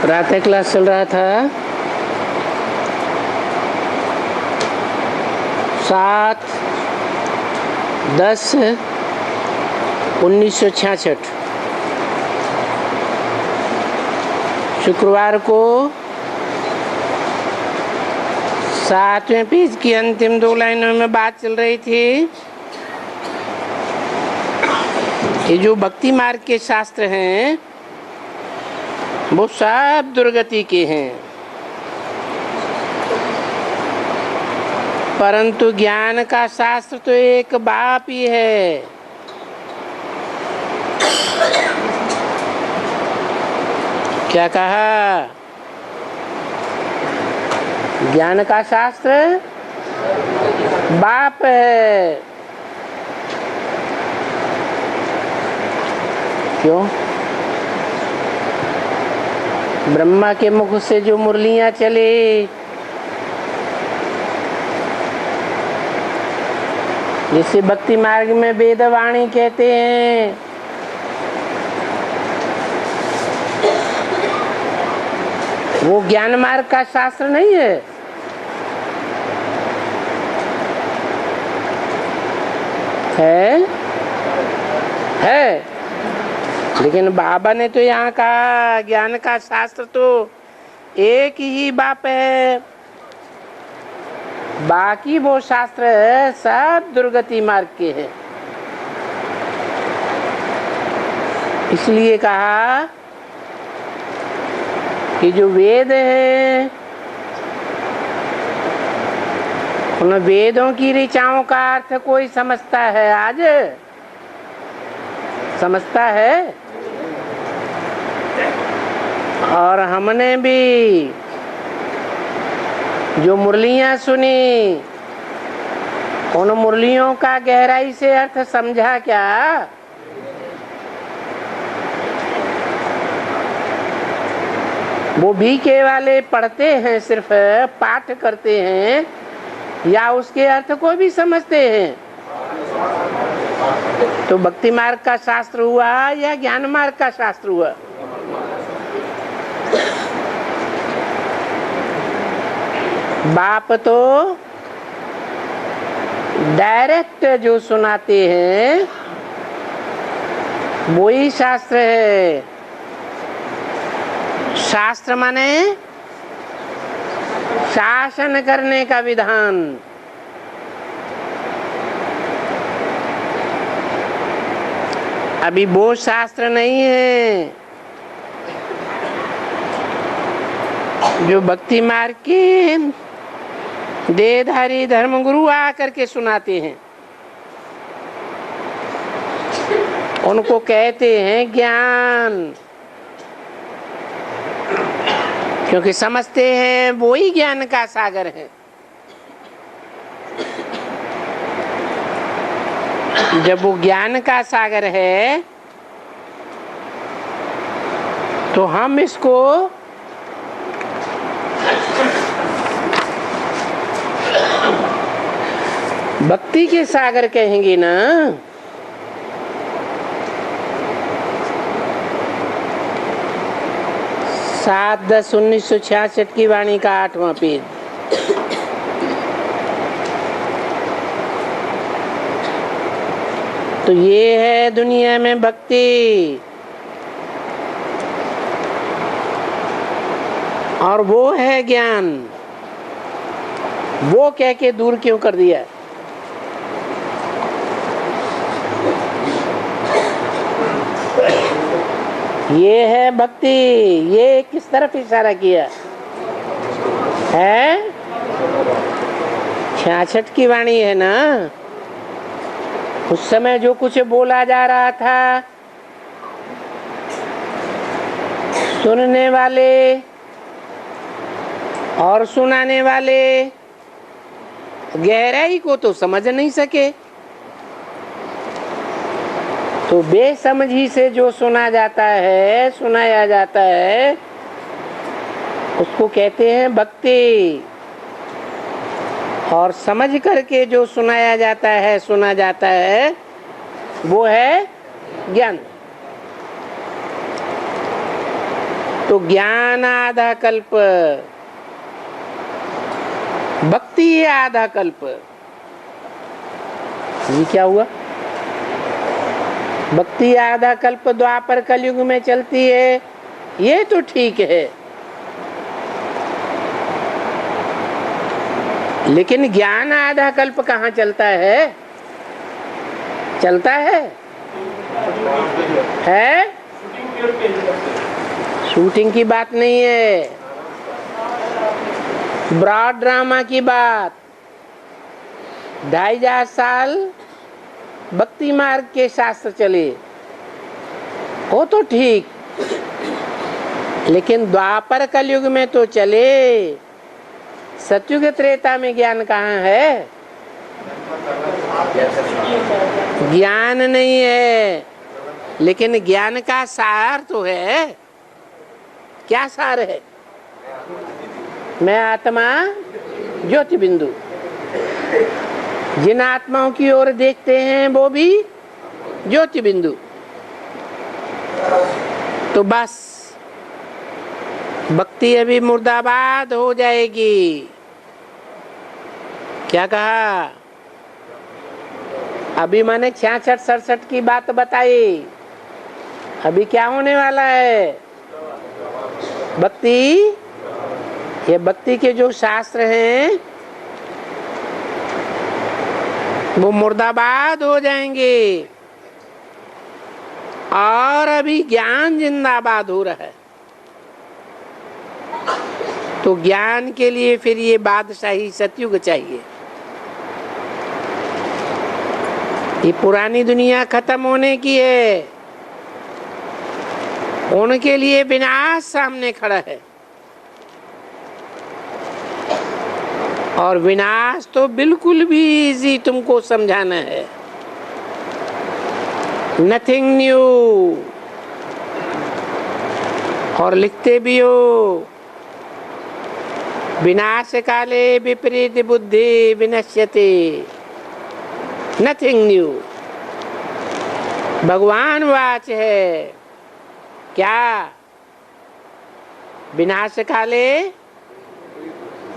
प्रातः क्लास चल रहा था 7/10/1966 शुक्रवार को 7वें पेज की अंतिम 2 लाइनों में बात चल रही थी। ये जो भक्ति मार्ग के शास्त्र हैं वो सब दुर्गति के हैं, परंतु ज्ञान का शास्त्र तो एक बाप ही है। क्या कहा? ज्ञान का शास्त्र बाप है। क्यों? ब्रह्मा के मुख से जो मुरलियां चले, जिसे भक्ति मार्ग में वेदवाणी कहते हैं, वो ज्ञान मार्ग का शास्त्र नहीं है। है लेकिन बाबा ने तो यहाँ कहा ज्ञान का शास्त्र तो एक ही बाप है, बाकी वो शास्त्र है सब दुर्गति मार्ग के हैं। इसलिए कहा कि जो वेद है उन वेदों की ऋचाओं का अर्थ कोई समझता है? आज समझता है? और हमने भी जो मुरलियां सुनी उन मुरलियों का गहराई से अर्थ समझा क्या? वो भी के वाले पढ़ते हैं, सिर्फ पाठ करते हैं, या उसके अर्थ को भी समझते हैं? तो भक्ति मार्ग का शास्त्र हुआ या ज्ञान मार्ग का शास्त्र हुआ? बाप तो डायरेक्ट जो सुनाते हैं वही शास्त्र है। शास्त्र माने शासन करने का विधान। अभी वो शास्त्र नहीं है जो भक्ति मार्ग के देहधारी धर्मगुरु आकर के सुनाते हैं। उनको कहते हैं ज्ञान, क्योंकि समझते हैं वो ही ज्ञान का सागर है। जब वो ज्ञान का सागर है तो हम इसको भक्ति के सागर कहेंगे ना। 7/10/1966 की वाणी का 8वां पेज। तो ये है दुनिया में भक्ति, और वो है ज्ञान। वो कह के दूर क्यों कर दिया? ये है भक्ति। ये किस तरफ इशारा किया है? 66 की वाणी है ना। उस समय जो कुछ बोला जा रहा था, सुनने वाले और सुनाने वाले गहराई को तो समझ नहीं सके। तो बेसमझी से जो सुना जाता है, सुनाया जाता है, उसको कहते हैं भक्ति। और समझ करके जो सुनाया जाता है, सुना जाता है, वो है ज्ञान। तो ज्ञान आधा कल्प, भक्ति आधा कल्प। ये क्या हुआ? भक्ति आधा कल्प द्वापर कलयुग में चलती है, ये तो ठीक है, लेकिन ज्ञान आधा कल्प कहाँ चलता है? चलता है? शूटिंग की बात नहीं है, ब्रॉड ड्रामा की बात। 2500 साल भक्ति मार्ग के शास्त्र चले, वो तो ठीक, लेकिन द्वापर कलयुग में तो चले। सतयुग त्रेता में ज्ञान कहाँ है? ज्ञान नहीं है, लेकिन ज्ञान का सार तो है। क्या सार है? मैं आत्मा ज्योति बिंदु। जिन आत्माओं की ओर देखते हैं वो भी ज्योति बिंदु। तो बस भक्ति अभी मुर्दाबाद हो जाएगी। क्या कहा? अभी मैंने 66-67 की बात बताई। अभी क्या होने वाला है? भक्ति, ये भक्ति के जो शास्त्र हैं वो मुर्दाबाद हो जाएंगे, और अभी ज्ञान जिंदाबाद हो रहा है। तो ज्ञान के लिए फिर ये बादशाही सतयुग चाहिए। ये पुरानी दुनिया खत्म होने की है, उनके लिए विनाश सामने खड़ा है। और विनाश तो बिल्कुल भी इजी तुमको समझाना है। Nothing new. और लिखते भी हो, विनाश काले विपरीत बुद्धि विनश्यते, नथिंग न्यू। भगवान वाच है। क्या? विनाश काले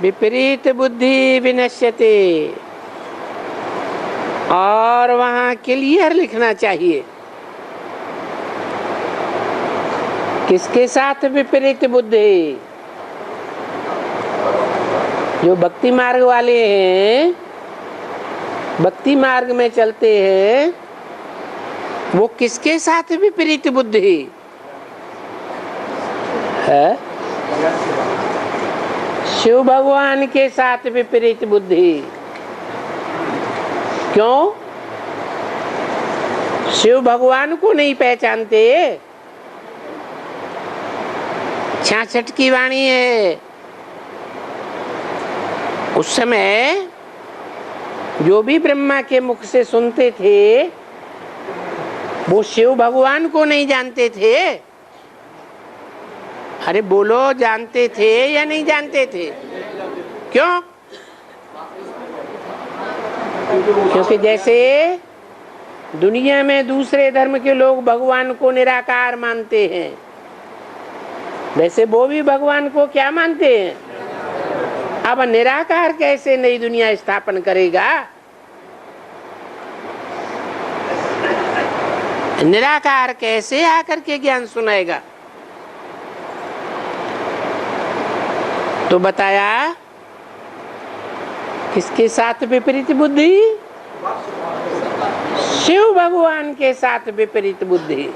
विपरीत बुद्धि विनश्यते। और वहां क्लियर लिखना चाहिए, किसके साथ विपरीत बुद्धि? जो भक्ति मार्ग वाले हैं, भक्ति मार्ग में चलते हैं, वो किसके साथ विपरीत बुद्धि है? शिव भगवान के साथ विपरीत बुद्धि। क्यों? शिव भगवान को नहीं पहचानते। 66 की वाणी है। उस समय जो भी ब्रह्मा के मुख से सुनते थे वो शिव भगवान को नहीं जानते थे। अरे बोलो, जानते थे या नहीं जानते थे? क्यों? क्योंकि जैसे दुनिया में दूसरे धर्म के लोग भगवान को निराकार मानते हैं, वैसे वो भी भगवान को क्या मानते हैं? अब निराकार कैसे नई दुनिया स्थापन करेगा? निराकार कैसे आकर के ज्ञान सुनाएगा? तो बताया किसके साथ विपरीत बुद्धि? शिव भगवान के साथ विपरीत बुद्धि।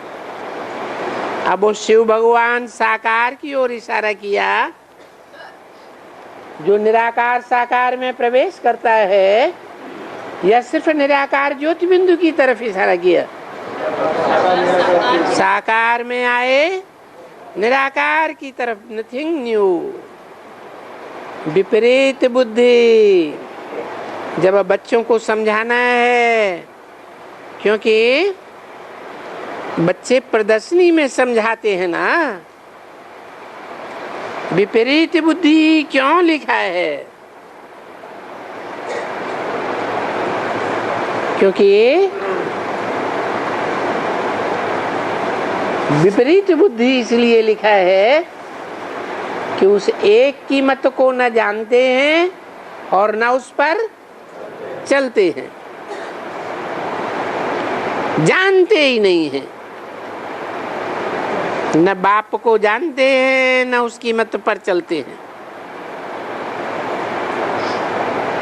अब वो शिव भगवान साकार की ओर इशारा किया। जो निराकार साकार में प्रवेश करता है, या सिर्फ निराकार ज्योति बिंदु की तरफ इशारा किया? साकार में आए, निराकार की तरफ। Nothing new. विपरीत बुद्धि। जब बच्चों को समझाना है, क्योंकि बच्चे प्रदर्शनी में समझाते हैं ना, विपरीत बुद्धि क्यों लिखा है? क्योंकि विपरीत बुद्धि इसलिए लिखा है कि उस एक कीमत को न जानते हैं और न उस पर चलते हैं, जानते ही नहीं हैं। न बाप को जानते हैं न उसकी मत पर चलते हैं।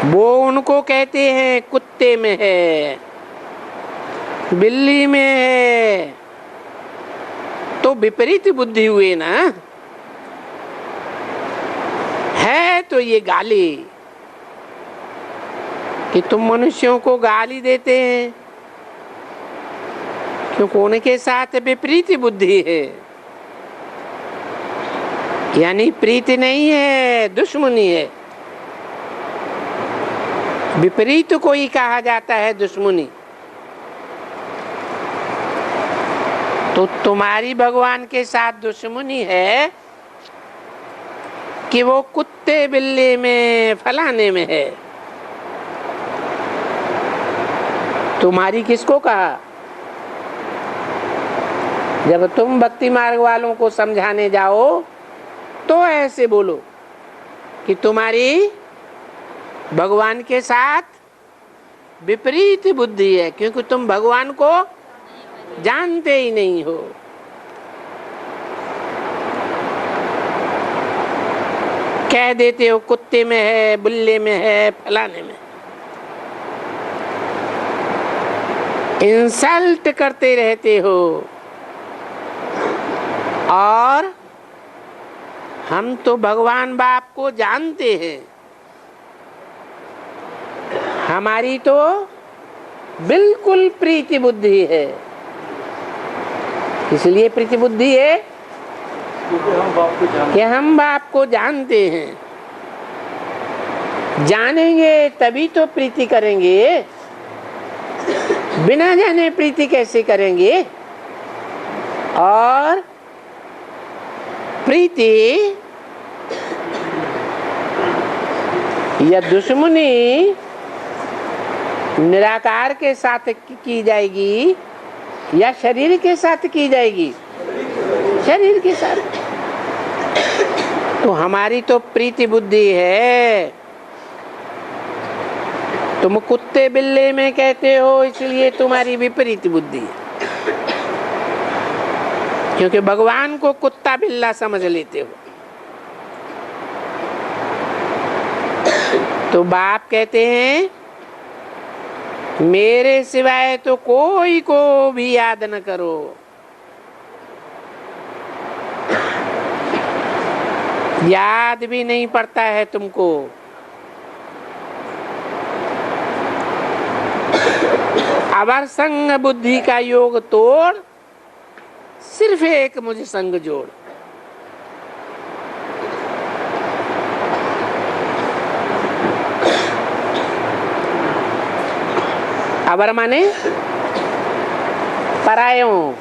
वो उनको कहते हैं कुत्ते में है, बिल्ली में है, तो विपरीत बुद्धि हुए ना। है तो ये गाली कि तुम मनुष्यों को गाली देते हैं क्योंकि उनके साथ विपरीत बुद्धि है, यानी प्रीति नहीं है, दुश्मनी है। विपरीत को ही कहा जाता है दुश्मनी। तो तुम्हारी भगवान के साथ दुश्मनी है कि वो कुत्ते बिल्ली में फलाने में है। तुम्हारी किसको कहा? जब तुम भक्ति मार्ग वालों को समझाने जाओ तो ऐसे बोलो कि तुम्हारी भगवान के साथ विपरीत बुद्धि है क्योंकि तुम भगवान को जानते ही नहीं हो। कह देते हो कुत्ते में है, बिल्ली में है, फलाने में। इंसल्ट करते रहते हो। और हम तो भगवान बाप को जानते हैं, हमारी तो बिल्कुल प्रीति बुद्धि है। इसलिए प्रीति बुद्धि है कि हम बाप को जानते हैं। जानेंगे तभी तो प्रीति करेंगे, बिना जाने प्रीति कैसे करेंगे? और प्रीति या दुश्मनी निराकार के साथ की जाएगी या शरीर के साथ की जाएगी? शरीर के साथ। तो हमारी तो प्रीति बुद्धि है। तुम कुत्ते बिल्ले में कहते हो इसलिए तुम्हारी विपरीत बुद्धि है, क्योंकि भगवान को कुत्ता बिल्ला समझ लेते हो। तो बाप कहते हैं मेरे सिवाय तो कोई को भी याद न करो। याद भी नहीं पड़ता है तुमको। अवर संग बुद्धि का योग तोड़, सिर्फ एक मुझ संग जोड़। अवर माने परायों।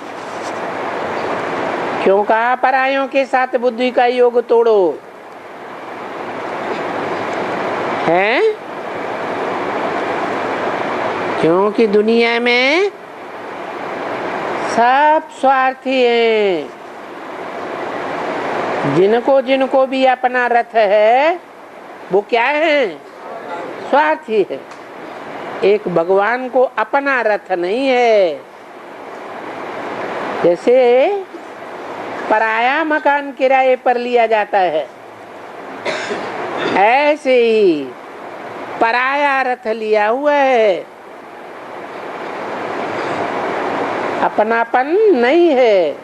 क्यों कहा परायों के साथ बुद्धि का योग तोड़ो? है क्योंकि दुनिया में सब स्वार्थी हैं। जिनको जिनको भी अपना रथ है वो क्या है? स्वार्थी है। एक भगवान को अपना रथ नहीं है। जैसे पराया मकान किराए पर लिया जाता है, ऐसे ही पराया रथ लिया हुआ है। अपनापन नहीं है।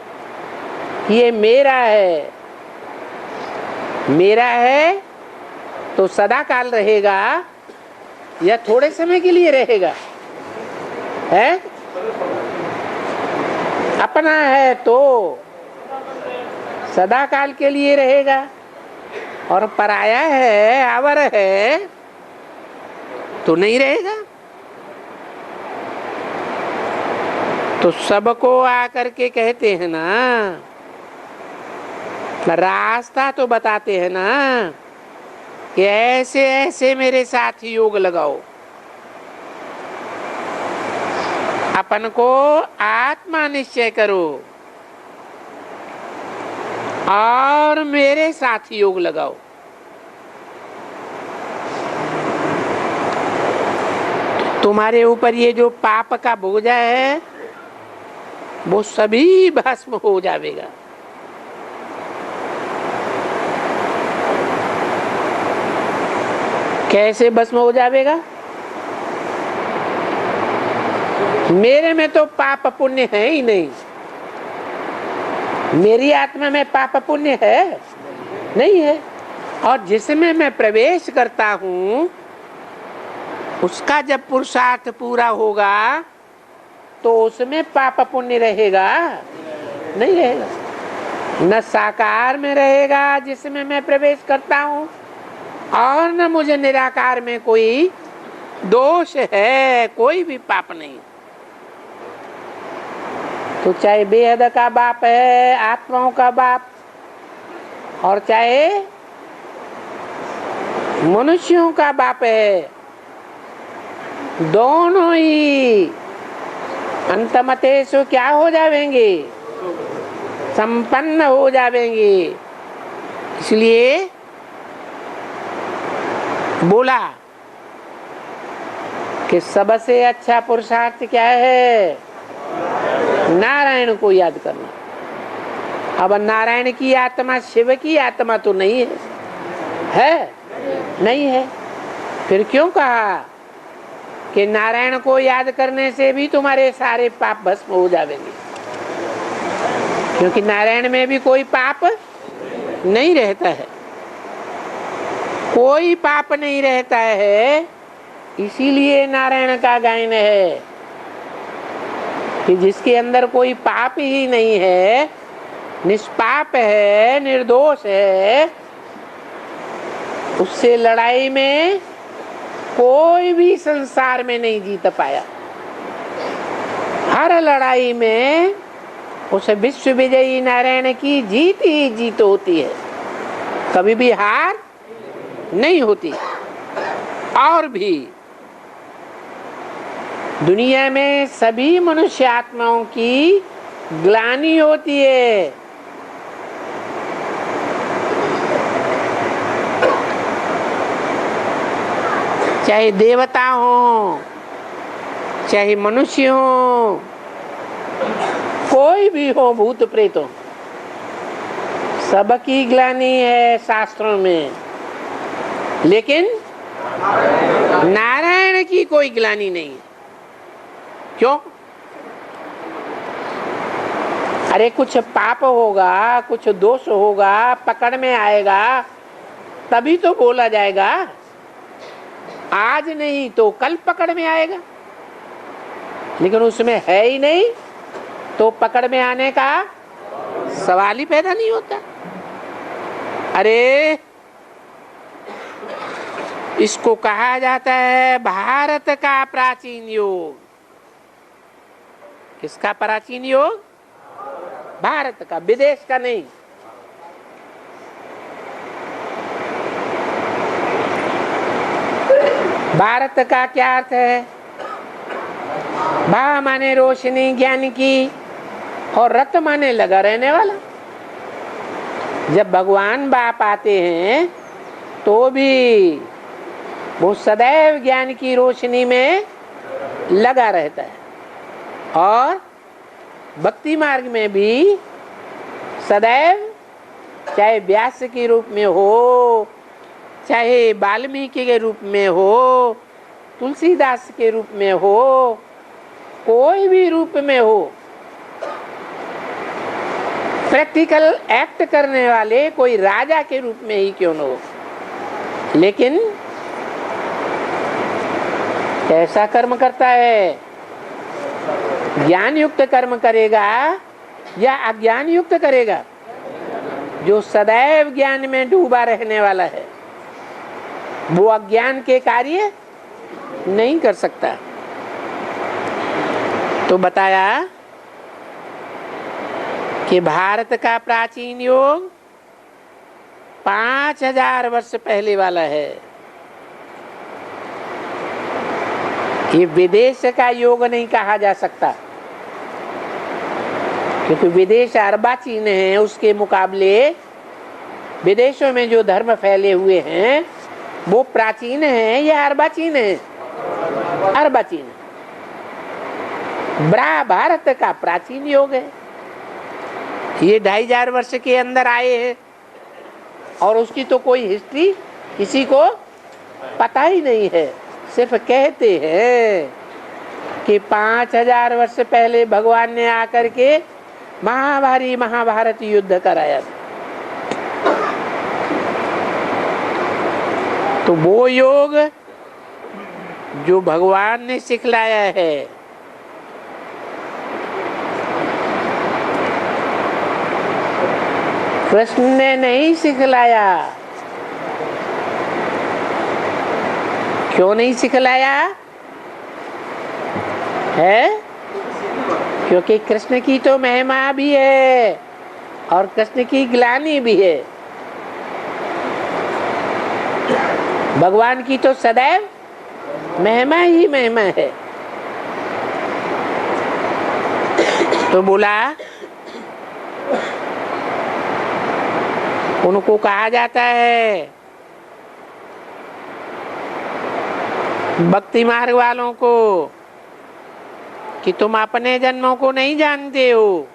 ये मेरा है, मेरा है तो सदा काल रहेगा या थोड़े समय के लिए रहेगा? है अपना है तो सदा काल के लिए रहेगा, और पराया है, आवर है तो नहीं रहेगा। तो सबको आकर के कहते हैं ना, रास्ता तो बताते हैं ना कि ऐसे ऐसे मेरे साथ योग लगाओ। अपन को आत्मा निश्चय करो और मेरे साथ योग लगाओ। तुम्हारे ऊपर ये जो पाप का बोझा है वो सभी भस्म हो जाएगा। कैसे भस्म हो जाएगा? मेरे में तो पाप पुण्य है ही नहीं। मेरी आत्मा में पाप पुण्य है नहीं है। और जिसमें मैं प्रवेश करता हूं उसका जब पुरुषार्थ पूरा होगा तो उसमें पाप पुण्य रहेगा नहीं रहेगा। न साकार में रहेगा जिसमें मैं प्रवेश करता हूं और न मुझे निराकार में कोई दोष है, कोई भी पाप नहीं। तो चाहे बेहद का बाप है, आत्माओं का बाप, और चाहे मनुष्यों का बाप है, दोनों ही अंतमतेषु क्या हो जाएंगे? संपन्न हो जाएंगे। इसलिए बोला कि सबसे अच्छा पुरुषार्थ क्या है? नारायण को याद करना। अब नारायण की आत्मा शिव की आत्मा तो नहीं है, नहीं है। फिर क्यों कहा कि नारायण को याद करने से भी तुम्हारे सारे पाप भस्म हो जाएंगे? क्योंकि नारायण में भी कोई पाप नहीं रहता है, कोई पाप नहीं रहता है। इसीलिए नारायण का गायन है कि जिसके अंदर कोई पाप ही नहीं है, निष्पाप है, निर्दोष है, उससे लड़ाई में कोई भी संसार में नहीं जीत पाया। हर लड़ाई में उस विश्व विजयी नारायण की जीत ही जीत होती है, कभी भी हार नहीं होती। और भी दुनिया में सभी मनुष्य आत्माओं की ग्लानि होती है। चाहे देवता हो, चाहे मनुष्य हो, कोई भी हो, भूत प्रेत हो, सबकी ग्लानि है शास्त्रों में। लेकिन नारायण की कोई ग्लानि नहीं है। क्यों? अरे कुछ पाप होगा, कुछ दोष होगा, पकड़ में आएगा, तभी तो बोला जाएगा। आज नहीं तो कल पकड़ में आएगा, लेकिन उसमें है ही नहीं तो पकड़ में आने का सवाल ही पैदा नहीं होता। अरे इसको कहा जाता है भारत का प्राचीन योग। किसका प्राचीन योग? भारत का, विदेश का नहीं। भारत का क्या अर्थ है? भा माने रोशनी ज्ञान की, और रत माने लगा रहने वाला। जब भगवान बाप आते हैं तो भी वो सदैव ज्ञान की रोशनी में लगा रहता है, और भक्ति मार्ग में भी सदैव, चाहे व्यास के रूप में हो, चाहे वाल्मीकि के रूप में हो, तुलसीदास के रूप में हो, कोई भी रूप में हो, प्रैक्टिकल एक्ट करने वाले कोई राजा के रूप में ही क्यों न हो, लेकिन कैसा कर्म करता है? ज्ञान युक्त कर्म करेगा या अज्ञान युक्त करेगा? जो सदैव ज्ञान में डूबा रहने वाला है वो अज्ञान के कार्य नहीं कर सकता। तो बताया कि भारत का प्राचीन योग 5000 वर्ष पहले वाला है। ये विदेश का योग नहीं कहा जा सकता। क्योंकि विदेश अर्बाचीन है, उसके मुकाबले विदेशों में जो धर्म फैले हुए हैं वो प्राचीन है या अर्बाचीन है? अर्बाचीन। भारत का प्राचीन योग है, ये 2500 वर्ष के अंदर आए हैं और उसकी तो कोई हिस्ट्री किसी को पता ही नहीं है। सिर्फ कहते हैं कि 5000 वर्ष पहले भगवान ने आकर के महाभारत युद्ध कराया था। तो वो योग जो भगवान ने सिखलाया है, कृष्ण ने नहीं सिखलाया। क्यों नहीं सिखलाया है? क्योंकि कृष्ण की तो महिमा भी है और कृष्ण की ग्लानि भी है। भगवान की तो सदैव महिमा ही महिमा है। तो बोला उनको कहा जाता है, भक्ति मार्ग वालों को, कि तुम अपने जन्मों को नहीं जानते हो।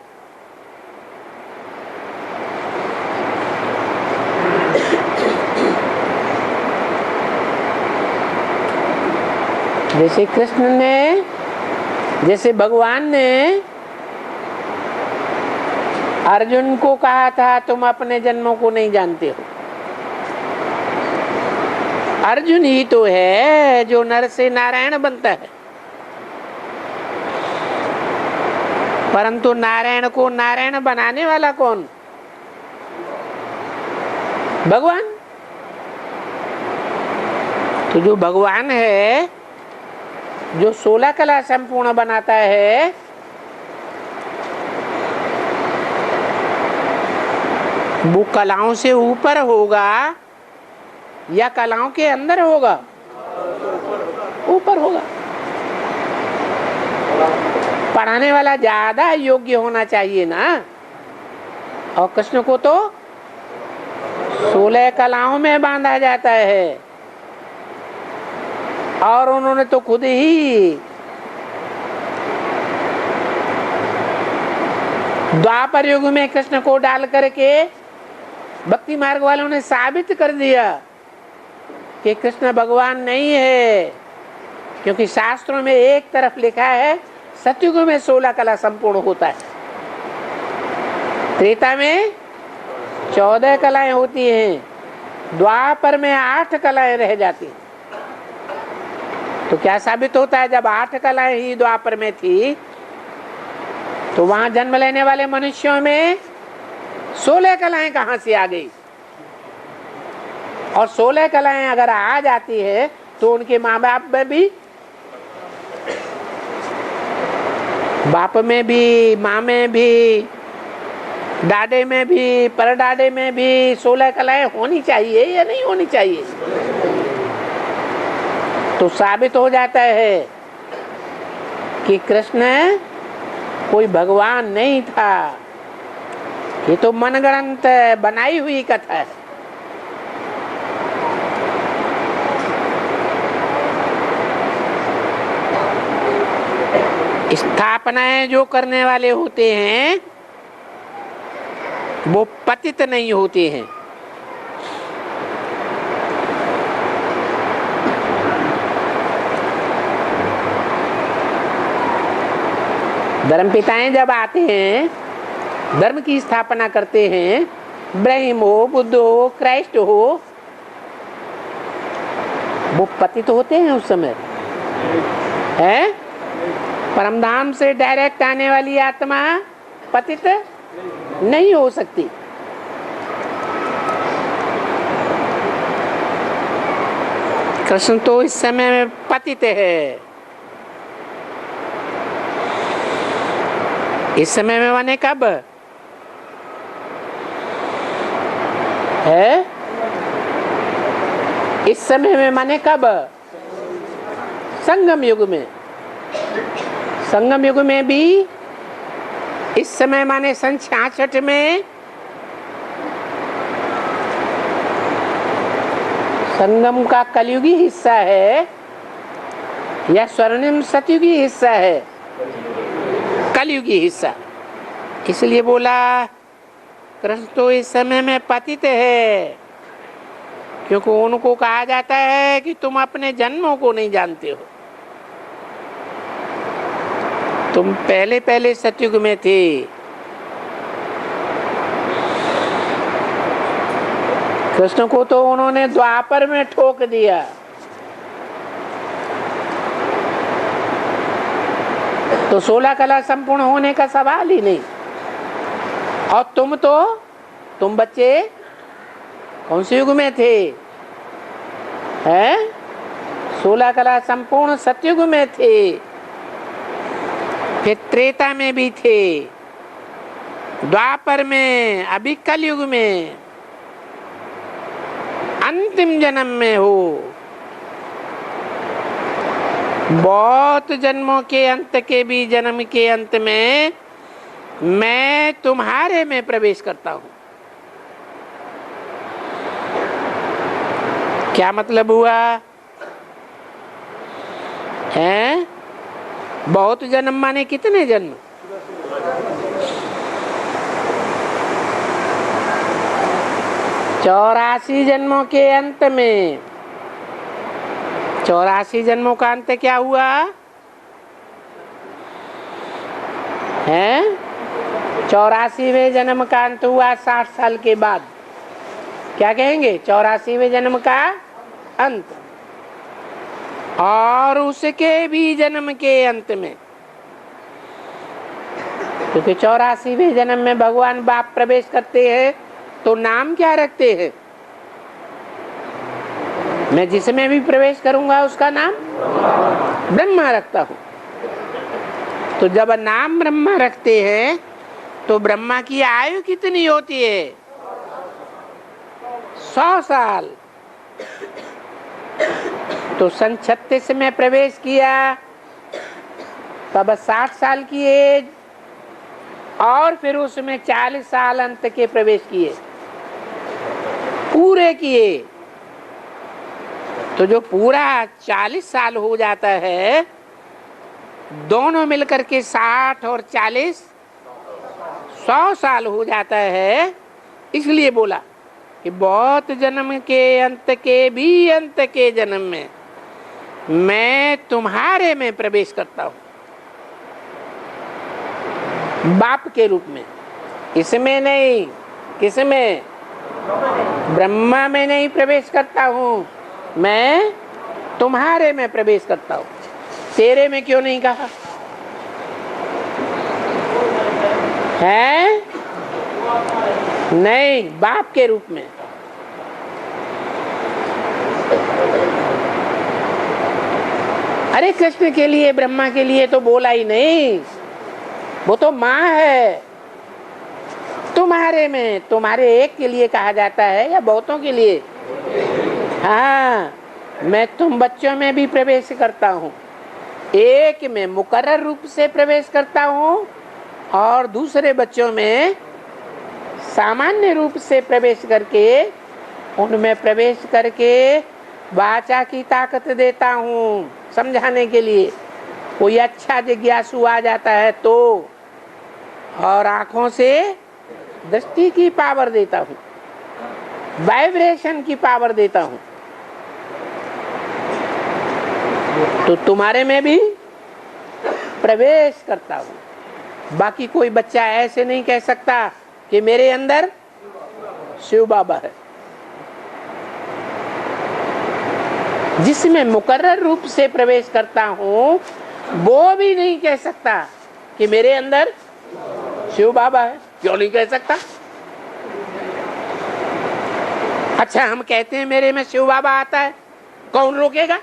जैसे कृष्ण ने, जैसे भगवान ने अर्जुन को कहा था तुम अपने जन्मों को नहीं जानते हो। अर्जुन ही तो है जो नर से नारायण बनता है, परंतु नारायण को नारायण बनाने वाला कौन? भगवान। तो जो भगवान है, जो 16 कला संपूर्ण बनाता है, वो कलाओं से ऊपर होगा या कलाओं के अंदर होगा? ऊपर होगा। पढ़ाने वाला ज्यादा योग्य होना चाहिए ना। और कृष्ण को तो 16 कलाओं में बांधा जाता है और उन्होंने तो खुद ही द्वापर युग में कृष्ण को डाल करके भक्ति मार्ग वालों ने साबित कर दिया कि कृष्ण भगवान नहीं है। क्योंकि शास्त्रों में एक तरफ लिखा है सतयुग में 16 कला संपूर्ण होता है, त्रेता में 14 कलाएं होती हैं, द्वापर में 8 कलाएं रह जाती हैं। तो क्या साबित होता है? जब 8 कलाएं ही द्वापर में थी तो वहां जन्म लेने वाले मनुष्यों में 16 कलाएं कहां से आ गई? और 16 कलाएं अगर आ जाती है तो उनके माँ बाप में भी, बाप में भी, माँ में भी, दादे में भी, परदादे में भी 16 कलाएं होनी चाहिए या नहीं होनी चाहिए? तो साबित हो जाता है कि कृष्ण कोई भगवान नहीं था, ये तो मनगढ़ंत बनाई हुई कथा है। स्थापनाएं जो करने वाले होते हैं वो पतित नहीं होते हैं। धर्मपिताएं जब आते हैं, धर्म की स्थापना करते हैं, ब्रह्म हो, बुद्ध हो, क्राइस्ट हो, वो पतित होते हैं उस समय है। परमधाम से डायरेक्ट आने वाली आत्मा पतित नहीं हो सकती। कृष्ण तो इस समय में पतित है। इस समय में माने कब है? इस समय में माने कब? संगम युग में। संगम युग में भी इस समय माने सन 66 में संगम का कलयुगी हिस्सा है या स्वर्णिम सतयुगी हिस्सा है? कलयुगी हिस्सा। इसलिए बोला कृष्ण तो इस समय में पतित है, क्योंकि उनको कहा जाता है कि तुम अपने जन्मों को नहीं जानते हो। तुम पहले पहले सतयुग में थे। कृष्ण को तो उन्होंने द्वापर में ठोक दिया। तो 16 कला संपूर्ण होने का सवाल ही नहीं। और तुम बच्चे कौन से युग में थे? हैं? 16 कला संपूर्ण सतयुग में थे, फिर त्रेता में भी थे, द्वापर में, अभी कलयुग में, अंतिम जन्म में हो। बहुत जन्मों के अंत के भी जन्म के अंत में मैं तुम्हारे में प्रवेश करता हूं। क्या मतलब हुआ? हैं? बहुत जन्म माने कितने जन्म? चौरासी जन्मों के अंत में। 84 जन्मों का अंत क्या हुआ है? 84वें जन्म का अंत हुआ 60 साल के बाद। क्या कहेंगे? 84वें जन्म का अंत। और उसके भी जन्म के अंत में, क्योंकि 84वें जन्म में भगवान बाप प्रवेश करते हैं, तो नाम क्या रखते हैं? मैं जिसमें भी प्रवेश करूंगा उसका नाम ब्रह्मा रखता हूं। तो जब नाम ब्रह्मा रखते हैं तो ब्रह्मा की आयु कितनी होती है? 100 साल। तो सन 36 में प्रवेश किया, तब 60 साल की एज, और फिर उसमें 40 साल अंत के प्रवेश किए, पूरे किए। तो जो पूरा 40 साल हो जाता है, दोनों मिलकर के 60 और 40 100 साल हो जाता है। इसलिए बोला कि बहुत जन्म के अंत के भी अंत के जन्म में मैं तुम्हारे में प्रवेश करता हूं, बाप के रूप में। इसमें नहीं, किसमें? ब्रह्मा में नहीं प्रवेश करता हूं, मैं तुम्हारे में प्रवेश करता हूं। तेरे में क्यों नहीं कहा है? नहीं, बाप के रूप में। अरे कृष्ण के लिए, ब्रह्मा के लिए तो बोला ही नहीं, वो तो माँ है। तुम्हारे में, तुम्हारे एक के लिए कहा जाता है या बहुतों के लिए? हाँ, मैं तुम बच्चों में भी प्रवेश करता हूँ। एक में मुकर्रर रूप से प्रवेश करता हूँ और दूसरे बच्चों में सामान्य रूप से प्रवेश करके, उनमें प्रवेश करके वाचा की ताकत देता हूँ समझाने के लिए। कोई अच्छा जिज्ञासु आ जाता है तो, और आंखों से दृष्टि की पावर देता हूँ, वाइब्रेशन की पावर देता हूँ। तो तुम्हारे में भी प्रवेश करता हूँ। बाकी कोई बच्चा ऐसे नहीं कह सकता कि मेरे अंदर शिव बाबा है। जिसमें मुकर्रर रूप से प्रवेश करता हूँ, वो भी नहीं कह सकता कि मेरे अंदर शिव बाबा है। क्यों नहीं कह सकता? अच्छा, हम कहते हैं मेरे में शिव बाबा आता है, कौन रोकेगा?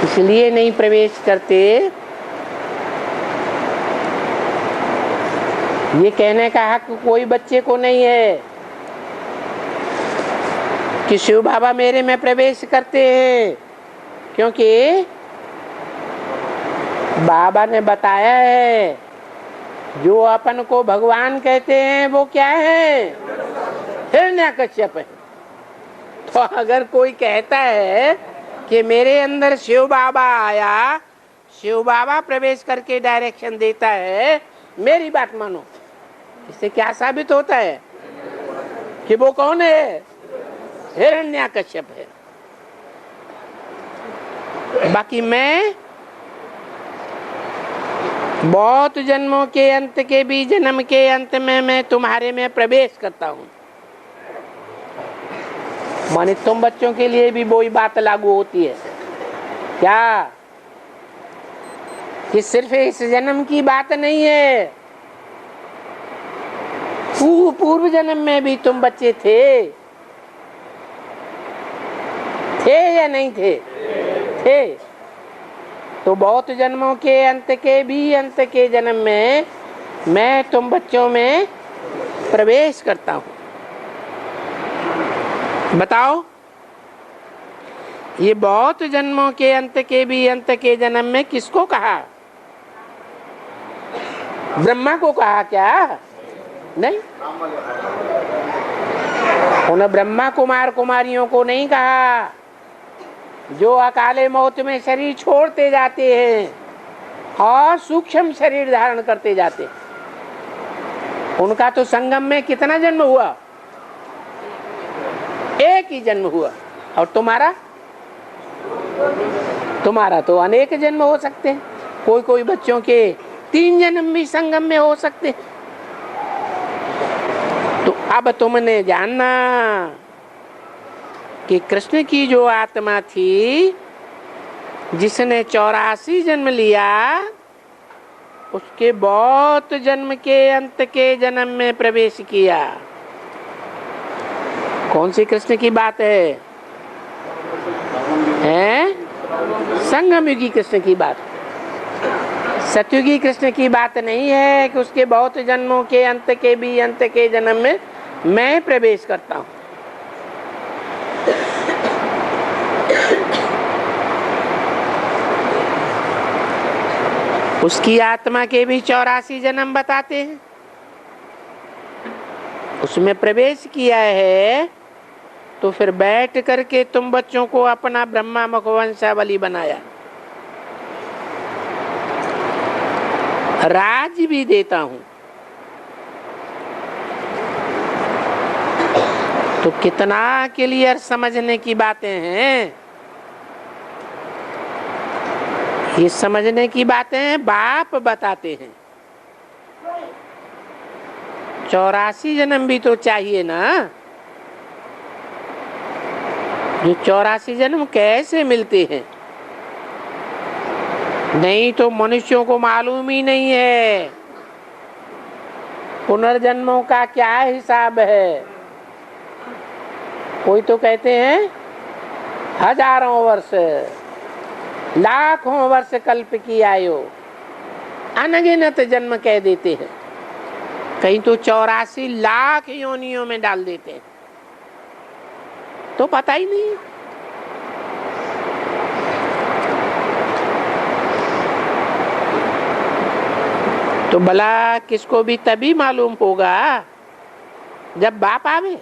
इसलिए नहीं प्रवेश करते। ये कहने का हक कोई बच्चे को नहीं है कि शिव बाबा मेरे में प्रवेश करते हैं, क्योंकि बाबा ने बताया है जो अपन को भगवान कहते हैं वो क्या है? हिरण्यकश्यप है। तो अगर कोई कहता है कि मेरे अंदर शिव बाबा आया, शिव बाबा प्रवेश करके डायरेक्शन देता है, मेरी बात मानो, इससे क्या साबित होता है कि वो कौन है? हिरण्यकश्यप है। बाकी मैं बहुत जन्मों के अंत के भी जन्म के अंत में मैं तुम्हारे में प्रवेश करता हूँ। माने तुम बच्चों के लिए भी वही बात लागू होती है क्या कि सिर्फ इस जन्म की बात नहीं है, पूर्व जन्म में भी तुम बच्चे थे या नहीं थे? थे। तो बहुत जन्मों के अंत के भी अंत के जन्म में मैं तुम बच्चों में प्रवेश करता हूं। बताओ, ये बहुत जन्मों के अंत के भी अंत के जन्म में किसको कहा? ब्रह्मा को कहा क्या? नहीं, उन ब्रह्मा कुमार कुमारियों को नहीं कहा जो अकाले मौत में शरीर छोड़ते जाते हैं और सूक्ष्म शरीर धारण करते जाते हैं। उनका तो संगम में कितना जन्म हुआ? एक ही जन्म हुआ। और तुम्हारा तो अनेक जन्म हो सकते हैं। कोई बच्चों के 3 जन्म भी संगम में हो सकते हैं। तो अब तुमने जानना कि कृष्ण की जो आत्मा थी जिसने 84 जन्म लिया, उसके बहुत जन्म के अंत के जन्म में प्रवेश किया। कौन सी कृष्ण की बात है? संगम युगी कृष्ण की बात। सतयुगी कृष्ण की बात नहीं है कि उसके बहुत जन्मों के अंत के भी अंत के जन्म में मैं प्रवेश करता हूं। उसकी आत्मा के भी 84 जन्म बताते हैं। उसमें प्रवेश किया है तो फिर बैठ करके तुम बच्चों को अपना ब्रह्मा मुखवंशावली बनाया। राज भी देता हूं। तो कितना क्लियर समझने की बातें हैं। ये समझने की बातें बाप बताते हैं। 84 जन्म भी तो चाहिए ना। ये 84 जन्म कैसे मिलते हैं? नहीं तो मनुष्यों को मालूम ही नहीं है पुनर्जन्मों का क्या हिसाब है। कोई तो कहते हैं हजारों वर्ष, लाखों वर्ष कल्प की आयु, अनगिनत जन्म कह देते हैं। कहीं तो 84 लाख योनियों में डाल देते हैं, तो पता ही नहीं। तो भला किसको भी तभी मालूम होगा जब बाप आवे।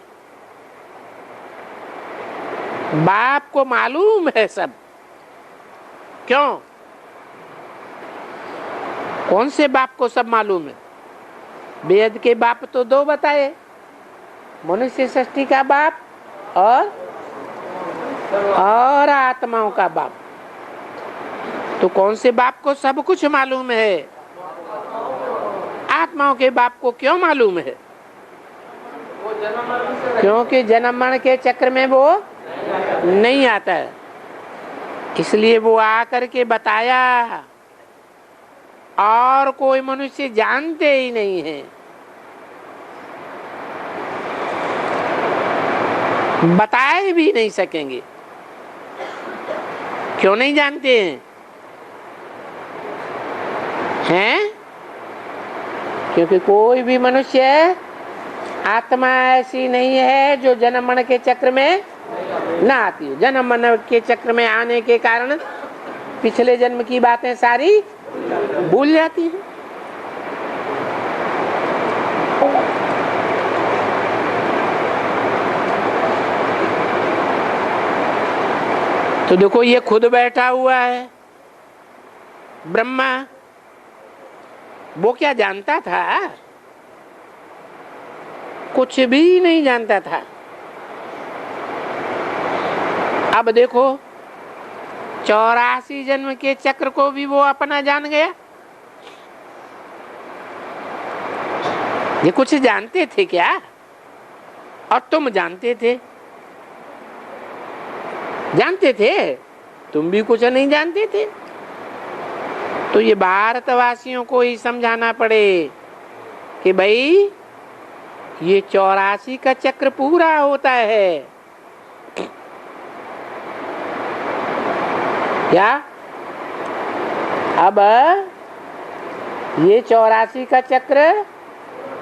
बाप को मालूम है सब। क्यों? कौन से बाप को सब मालूम है? वेद के बाप तो 2 बताए, मनुष्य सृष्टि का बाप और आत्माओं का बाप। तो कौन से बाप को सब कुछ मालूम है? आत्माओं के बाप को क्यों मालूम है? क्योंकि जन्म मरण के चक्र में वो नहीं आता है, इसलिए वो आकर के बताया। और कोई मनुष्य जानते ही नहीं है, बताए भी नहीं सकेंगे। क्यों नहीं जानते हैं? क्योंकि कोई भी मनुष्य आत्मा ऐसी नहीं है जो जन्म मरण के चक्र में ना आती हो। जन्म मरण के चक्र में आने के कारण पिछले जन्म की बातें सारी भूल जाती हैं। तो देखो ये खुद बैठा हुआ है ब्रह्मा, वो क्या जानता था? कुछ भी नहीं जानता था। अब देखो 84 जन्म के चक्र को भी वो अपना जान गया। ये कुछ जानते थे क्या? और तुम जानते थे? जानते थे? तुम भी कुछ नहीं जानते थे। तो ये भारतवासियों को ही समझाना पड़े कि भाई ये 84 का चक्र पूरा होता है। क्या? अब ये 84 का चक्र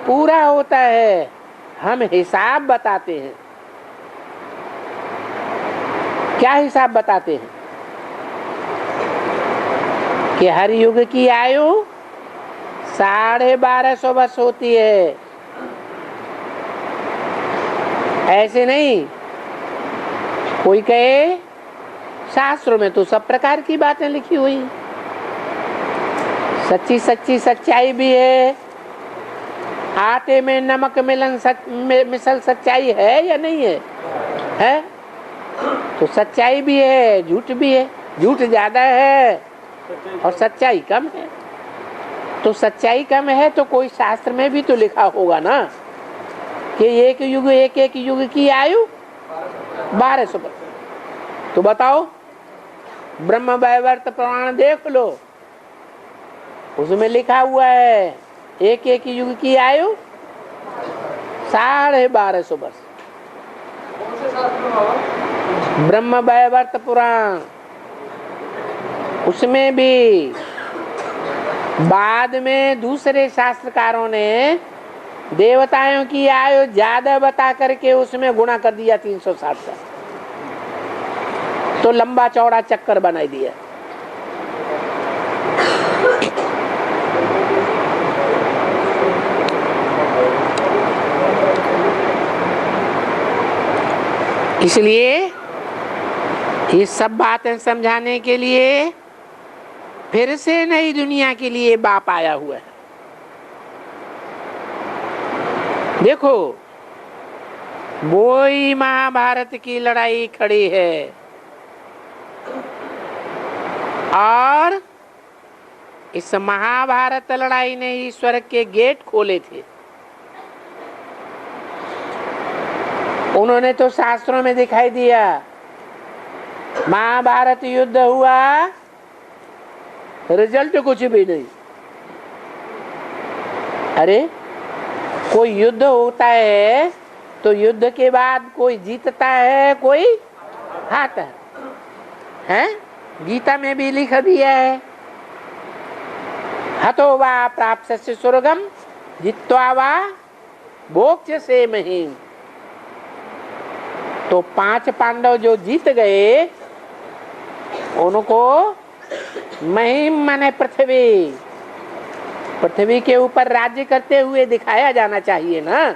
पूरा होता है, हम हिसाब बताते हैं। क्या हिसाब बताते हैं? कि हर युग की आयु 1250 वर्ष होती है। ऐसे नहीं कोई कहे शास्त्रों में तो सब प्रकार की बातें लिखी हुई, सच्ची सच्ची सच्चाई भी है। आटे में नमक मिसल सच्चाई है या नहीं है? है तो सच्चाई भी है, झूठ भी है। झूठ ज्यादा है और सच्चाई कम है। तो सच्चाई कम है तो कोई शास्त्र में भी तो लिखा होगा ना कि एक युग की आयु 1200 वर्ष। तो बताओ ब्रह्म वैवर्त पुराण देख लो, उसमें लिखा हुआ है एक युग की आयु 1250 वर्ष। ब्रह्म वैवर्त पुराण, उसमें भी बाद में दूसरे शास्त्रकारों ने देवताओं की आयु ज्यादा बता करके उसमें गुणा कर दिया 360 का, तो लंबा चौड़ा चक्कर बना दिया। इसलिए ये सब बातें समझाने के लिए फिर से नई दुनिया के लिए बाप आया हुआ है। देखो वो ही महाभारत की लड़ाई खड़ी है और इस महाभारत लड़ाई ने ही स्वर्ग के गेट खोले थे। उन्होंने तो शास्त्रों में दिखाई दिया, महाभारत युद्ध हुआ, रिजल्ट कुछ भी नहीं। अरे कोई युद्ध होता है तो युद्ध के बाद कोई जीतता है, कोई हारता है। गीता में भी लिख दिया है, हतो वा प्राप्स्य स्वर्गम जित्वा वा भोक्ष्यसे महीम। तो 5 पांडव जो जीत गए उनको महिम माने पृथ्वी के ऊपर राज्य करते हुए दिखाया जाना चाहिए ना।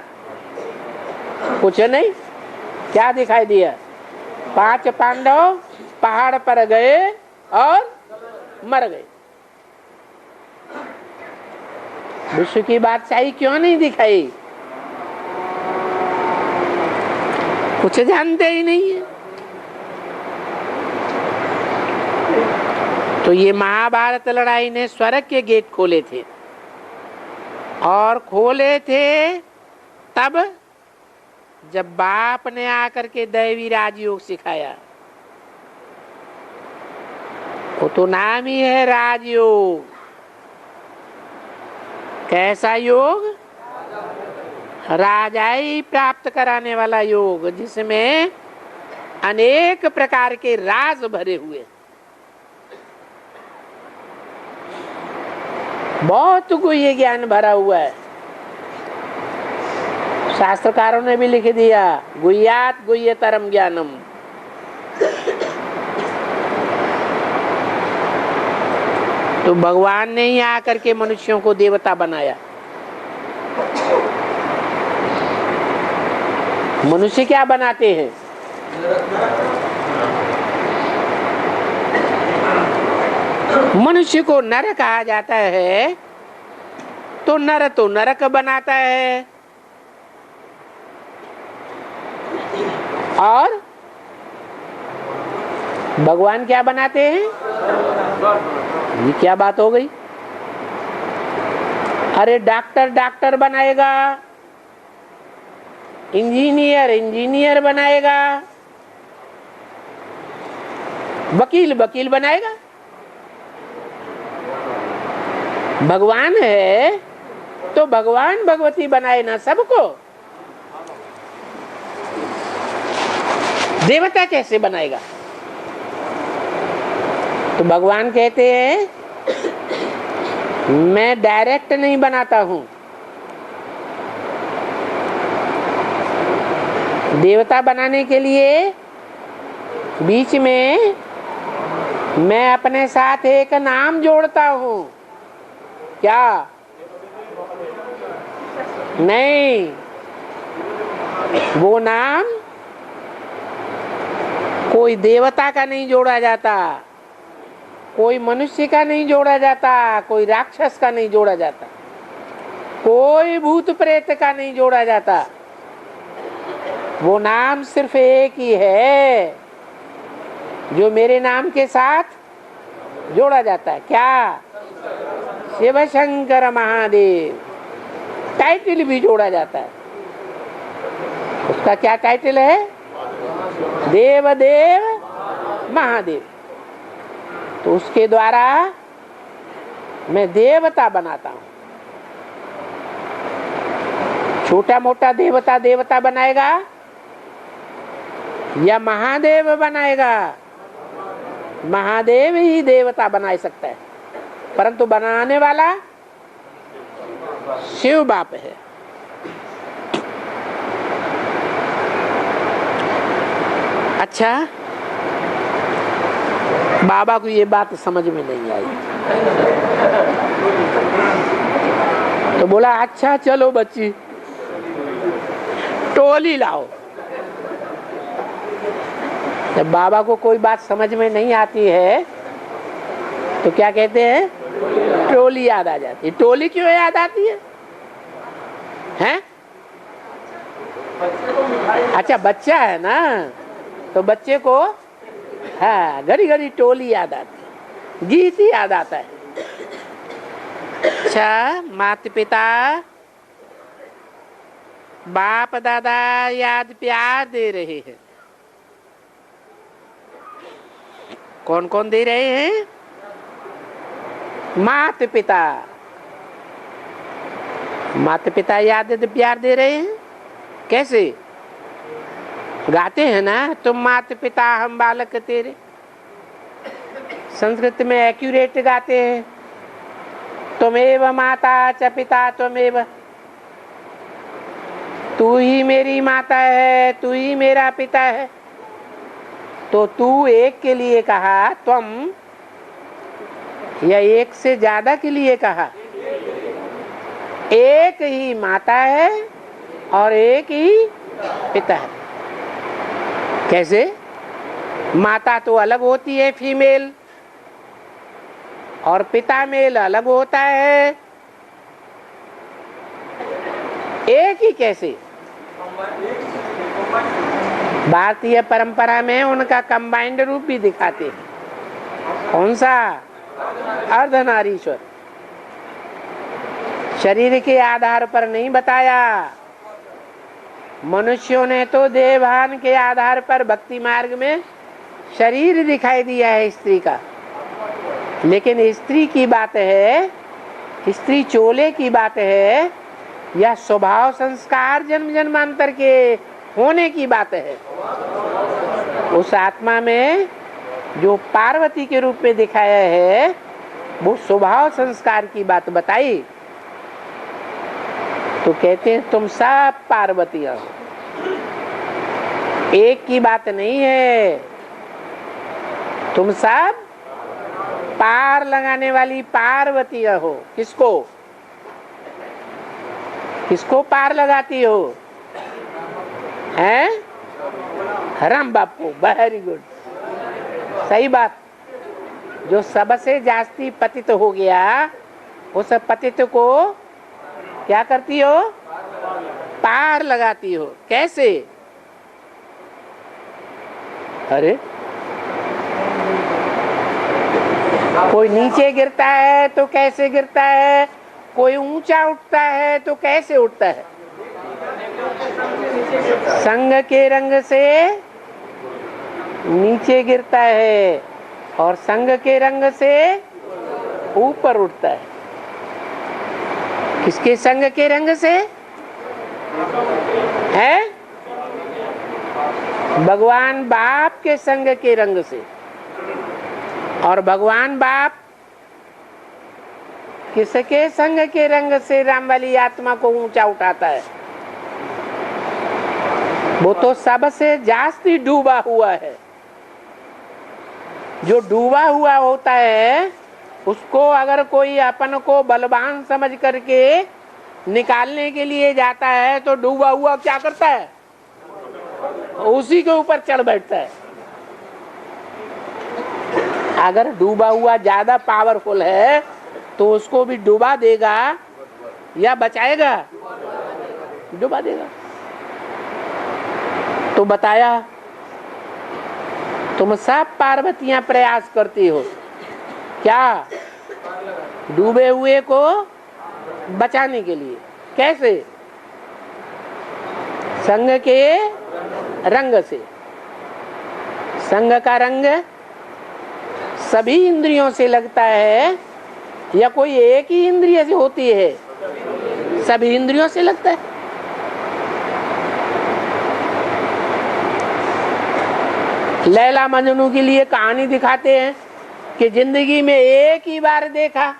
कुछ नहीं, क्या दिखाई दिया? 5 पांडव पहाड़ पर गए और मर गए। विश्व की बादशाही क्यों नहीं दिखाई? कुछ जानते ही नहीं है। तो ये महाभारत लड़ाई ने स्वर्ग के गेट खोले थे, और खोले थे तब जब बाप ने आकर के दैवी राजयोग सिखाया। वो तो नाम ही है राजयोग। कैसा योग? राजाई प्राप्त कराने वाला योग, जिसमें अनेक प्रकार के राज भरे हुए। बहुत गुह्य ज्ञान भरा हुआ है। शास्त्रकारों ने भी लिख दिया, गुह्यात गुह्यतरम ज्ञानम। तो भगवान ने ही आकर के मनुष्यों को देवता बनाया। मनुष्य क्या बनाते हैं? मनुष्य को नर कहा जाता है, तो नरक बनाता है। और भगवान क्या बनाते हैं? ये क्या बात हो गई? अरे डॉक्टर बनाएगा, इंजीनियर बनाएगा, वकील बनाएगा। भगवान है तो भगवान भगवती बनाए ना सबको। देवता कैसे बनाएगा? तो भगवान कहते हैं मैं डायरेक्ट नहीं बनाता हूं। देवता बनाने के लिए बीच में मैं अपने साथ एक नाम जोड़ता हूं। क्या? नहीं, वो नाम कोई देवता का नहीं जोड़ा जाता, कोई मनुष्य का नहीं जोड़ा जाता, कोई राक्षस का नहीं जोड़ा जाता, कोई भूत प्रेत का नहीं जोड़ा जाता। वो नाम सिर्फ एक ही है जो मेरे नाम के साथ जोड़ा जाता है। क्या? शिव शंकर महादेव। टाइटल भी जोड़ा जाता है। उसका क्या टाइटल है? देवदेव महादेव। तो उसके द्वारा मैं देवता बनाता हूं। छोटा मोटा देवता बनाएगा या महादेव बनाएगा? महादेव ही देवता बना सकता है, परंतु बनाने वाला शिव बाप है। अच्छा, बाबा को ये बात समझ में नहीं आई, तो बोला अच्छा चलो बच्ची टोली लाओ। जब बाबा को कोई बात समझ में नहीं आती है तो क्या कहते हैं? टोली याद आ जाती है। टोली क्यों याद आती है? हैं? अच्छा बच्चा है ना, तो बच्चे को हाँ घड़ी घड़ी टोली याद आती है, गीत याद आता है। अच्छा, माता पिता बाप दादा याद प्यार दे रहे हैं। कौन कौन दे रहे हैं? माता पिता याद प्यार दे रहे हैं। कैसे? गाते हैं ना, तुम माता पिता हम बालक तेरे। संस्कृत में एक्यूरेट गाते हैं, तुमेव माता च पिता त्वमेव। तू ही मेरी माता है, तू ही मेरा पिता है। तो तू एक के लिए कहा, तुम या एक से ज्यादा के लिए कहा? एक ही माता है और एक ही पिता है। कैसे? माता तो अलग होती है फीमेल, और पिता मेल अलग होता है। एक ही कैसे? भारतीय परंपरा में उनका कंबाइंड रूप भी दिखाते हैं। कौन सा? अर्धनारीश्वर। शरीर के आधार पर नहीं बताया। मनुष्यों ने तो देवभान के आधार पर भक्ति मार्ग में शरीर दिखाई दिया है स्त्री का, लेकिन स्त्री की बात है, स्त्री चोले की बात है, या स्वभाव संस्कार जन्म जन्मांतर के होने की बात है। उस आत्मा में जो पार्वती के रूप में दिखाया है वो स्वभाव संस्कार की बात बताई। तो कहते हैं तुम सब पार्वतियां हो, एक की बात नहीं है, तुम सब पार लगाने वाली पार्वती हो। किसको किसको पार लगाती हो? हैं? राम बापू, वेरी गुड, सही बात। जो सबसे जास्ती पतित हो गया, उस पतित को क्या करती हो? पार लगाती हो। कैसे? अरे कोई नीचे गिरता है तो कैसे गिरता है, कोई ऊंचा उठता है तो कैसे उठता है? संग के रंग से नीचे गिरता है और संग के रंग से ऊपर उठता है। किसके संग के रंग से है? भगवान बाप के संग के रंग से। और भगवान बाप किसके संग के रंग से राम वाली आत्मा को ऊंचा उठाता है? वो तो सबसे जास्ती डूबा हुआ है। जो डूबा हुआ होता है उसको अगर कोई अपन को बलवान समझ करके निकालने के लिए जाता है तो डूबा हुआ क्या करता है? उसी के ऊपर चढ़ बैठता है। अगर डूबा हुआ ज्यादा पावरफुल है तो उसको भी डुबा देगा या बचाएगा? डुबा देगा। तो बताया, तुम सब पार्वतियां प्रयास करती हो क्या? डूबे हुए को बचाने के लिए। कैसे? संग के रंग से। संग का रंग सभी इंद्रियों से लगता है या कोई एक ही इंद्रिय से होती है? सभी इंद्रियों से लगता है। लैला मजनू के लिए कहानी दिखाते हैं कि जिंदगी में एक ही बार देखा।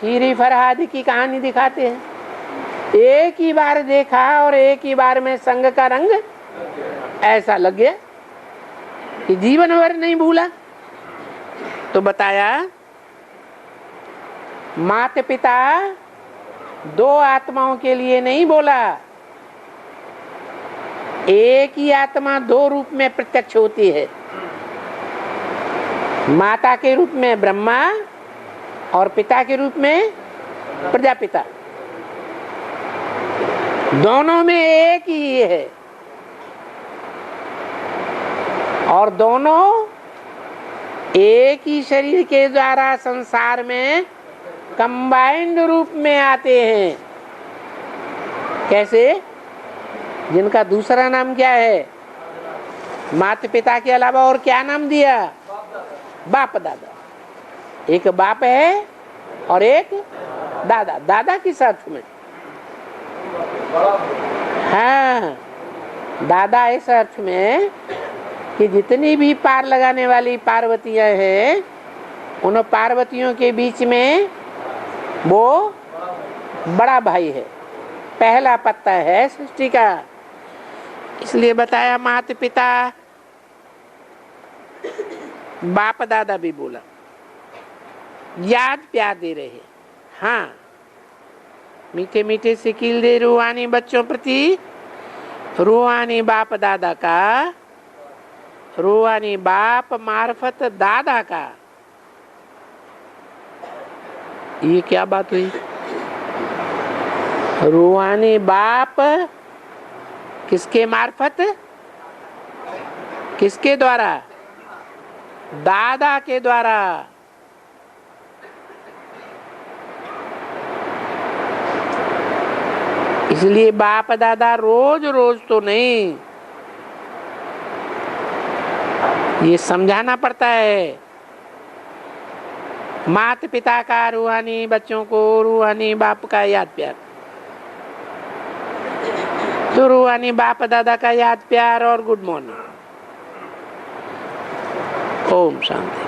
शीरी फरहाद की कहानी दिखाते हैं, एक ही बार देखा और एक ही बार में संग का रंग ऐसा लग गया कि जीवन भर नहीं भूला। तो बताया, माता पिता दो आत्माओं के लिए नहीं बोला, एक ही आत्मा दो रूप में प्रत्यक्ष होती है। माता के रूप में ब्रह्मा और पिता के रूप में प्रजापिता। दोनों में एक ही है और दोनों एक ही शरीर के द्वारा संसार में कंबाइंड रूप में आते हैं। कैसे? जिनका दूसरा नाम क्या है? माता पिता के अलावा और क्या नाम दिया? बाप दादा। एक बाप है और एक दादा। दादा किस अर्थ में? हाँ, दादा इस अर्थ में कि जितनी भी पार लगाने वाली पार्वतियां हैं, उन पार्वतियों के बीच में वो बड़ा भाई है, पहला पत्ता है सृष्टि का। इसलिए बताया माता पिता, बाप दादा भी बोला, याद प्यार दे रहे। हाँ, मीठे मीठे से कील दे रूहानी बच्चों प्रति, रूहानी बाप दादा का, रूहानी बाप मार्फत दादा का। ये क्या बात हुई? रूहानी बाप किसके मार्फत? किसके द्वारा? दादा के द्वारा। इसलिए बाप दादा रोज रोज तो नहीं, ये समझाना पड़ता है। माता पिता का रूहानी बच्चों को, रूहानी बाप का याद प्यार, तो रूहानी बाप दादा का याद प्यार और गुड मॉर्निंग। ओम शांति।